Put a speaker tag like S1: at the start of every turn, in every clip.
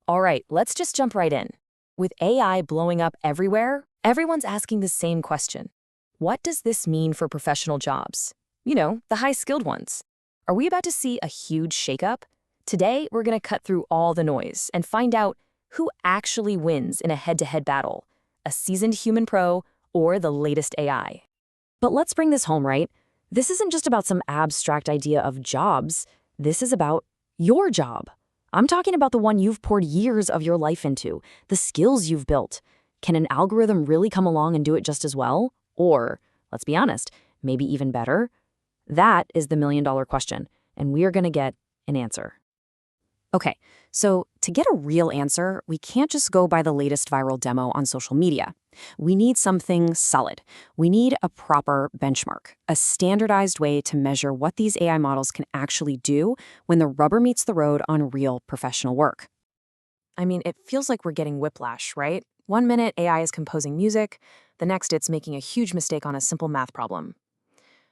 S1: All right, let's just jump right in. With AI blowing up everywhere, everyone's asking the same question. What does this mean for professional jobs? The high-skilled ones. Are we about to see a huge shakeup? Today, we're going to cut through all the noise and find out who actually wins in a head-to-head battle, a seasoned human pro or the latest AI. But let's bring this home, right? This isn't just about some abstract idea of jobs. This is about your job. I'm talking about the one you've poured years of your life into, the skills you've built. Can an algorithm really come along and do it just as well? Or, let's be honest, maybe even better? That is the million-dollar question, and we are going to get an answer. Okay, so to get a real answer, we can't just go by the latest viral demo on social media. We need something solid. We need a proper benchmark, a standardized way to measure what these AI models can actually do when the rubber meets the road on real professional work. I mean, it feels like we're getting whiplash, right? One minute AI is composing music, the next it's making a huge mistake on a simple math problem.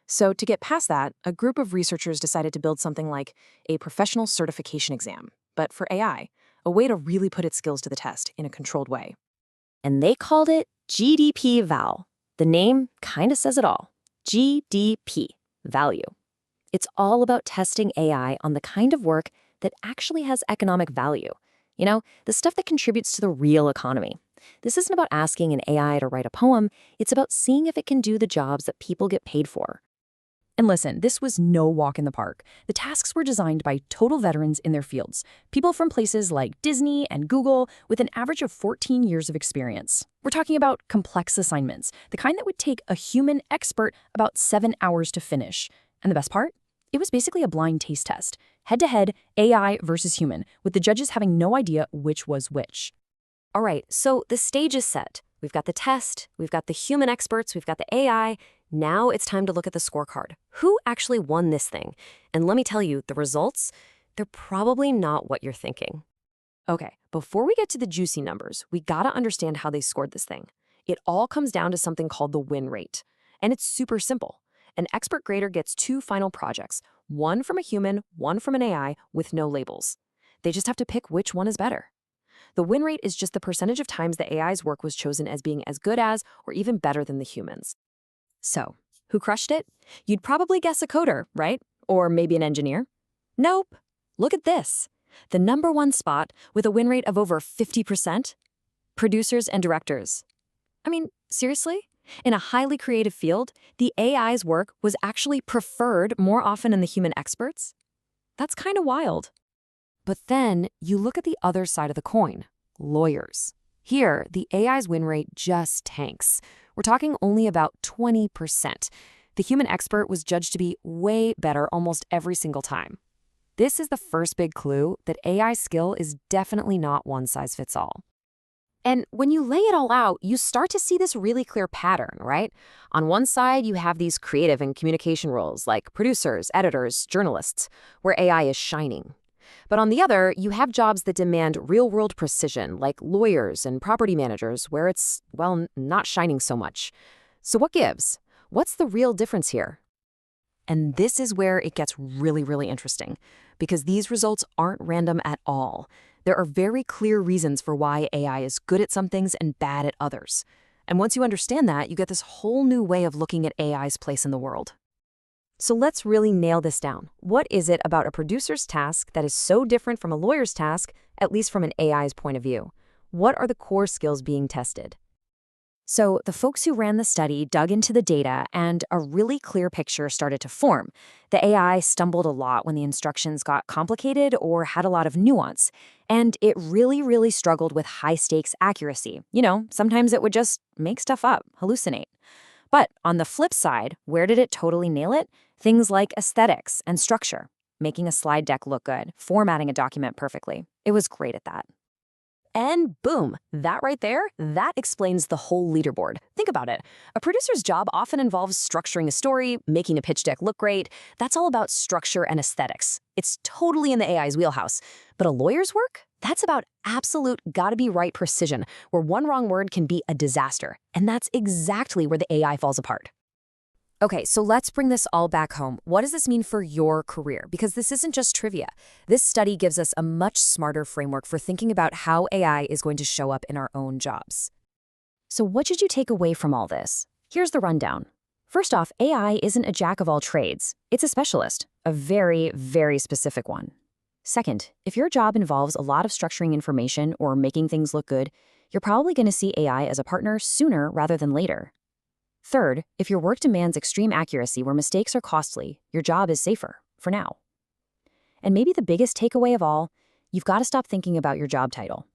S1: So to get past that, a group of researchers decided to build something like a professional certification exam, but for AI, a way to really put its skills to the test in a controlled way. And they called it GDP-Val. The name kind of says it all. GDP, value. It's all about testing AI on the kind of work that actually has economic value. The stuff that contributes to the real economy. This isn't about asking an AI to write a poem, it's about seeing if it can do the jobs that people get paid for. And listen, this was no walk in the park. The tasks were designed by total veterans in their fields, people from places like Disney and Google with an average of 14 years of experience. We're talking about complex assignments, the kind that would take a human expert about 7 hours to finish. And the best part? It was basically a blind taste test, head-to-head AI versus human, with the judges having no idea which was which. All right, so the stage is set. We've got the test, we've got the human experts, we've got the AI. Now it's time to look at the scorecard. Who actually won this thing? And let me tell you, the results, they're probably not what you're thinking. Okay, before we get to the juicy numbers, we gotta understand how they scored this thing. It all comes down to something called the win rate. And it's super simple. An expert grader gets 2 final projects, one from a human, one from an AI, with no labels. They just have to pick which one is better. The win rate is just the percentage of times the AI's work was chosen as being as good as or even better than the humans. So, who crushed it? You'd probably guess a coder, right? Or maybe an engineer. Nope. Look at this. The #1 spot with a win rate of over 50%? Producers and directors. I mean, seriously? In a highly creative field, the AI's work was actually preferred more often than the human experts? That's kind of wild. But then you look at the other side of the coin, lawyers. Here, the AI's win rate just tanks. We're talking only about 20%. The human expert was judged to be way better almost every single time. This is the first big clue that AI skill is definitely not one size fits all. And when you lay it all out, you start to see this really clear pattern, right? On one side, you have these creative and communication roles like producers, editors, journalists, where AI is shining. But on the other, you have jobs that demand real-world precision, like lawyers and property managers, where it's, well, not shining so much. So what gives? What's the real difference here? And this is where it gets really, really interesting, because these results aren't random at all. There are very clear reasons for why AI is good at some things and bad at others. And once you understand that, you get this whole new way of looking at AI's place in the world. So let's really nail this down. What is it about a producer's task that is so different from a lawyer's task, at least from an AI's point of view? What are the core skills being tested? So the folks who ran the study dug into the data, and a really clear picture started to form. The AI stumbled a lot when the instructions got complicated or had a lot of nuance, and it really, really struggled with high-stakes accuracy. Sometimes it would just make stuff up, hallucinate. But on the flip side, where did it totally nail it? Things like aesthetics and structure, making a slide deck look good, formatting a document perfectly. It was great at that. And boom, that right there, that explains the whole leaderboard. Think about it. A producer's job often involves structuring a story, making a pitch deck look great. That's all about structure and aesthetics. It's totally in the AI's wheelhouse. But a lawyer's work? That's about absolute gotta-be-right precision, where one wrong word can be a disaster. And that's exactly where the AI falls apart. Okay, so let's bring this all back home. What does this mean for your career? Because this isn't just trivia. This study gives us a much smarter framework for thinking about how AI is going to show up in our own jobs. So what should you take away from all this? Here's the rundown. First off, AI isn't a jack of all trades. It's a specialist, a very, very specific one. Second, if your job involves a lot of structuring information or making things look good, you're probably going to see AI as a partner sooner rather than later. Third, if your work demands extreme accuracy where mistakes are costly, your job is safer, for now. And maybe the biggest takeaway of all, you've got to stop thinking about your job title.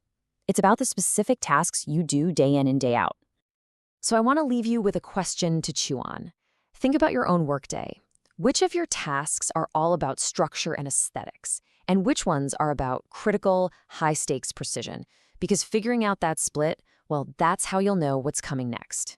S1: It's about the specific tasks you do day in and day out. So I want to leave you with a question to chew on. Think about your own workday. Which of your tasks are all about structure and aesthetics? And which ones are about critical, high-stakes precision? Because figuring out that split, well, that's how you'll know what's coming next.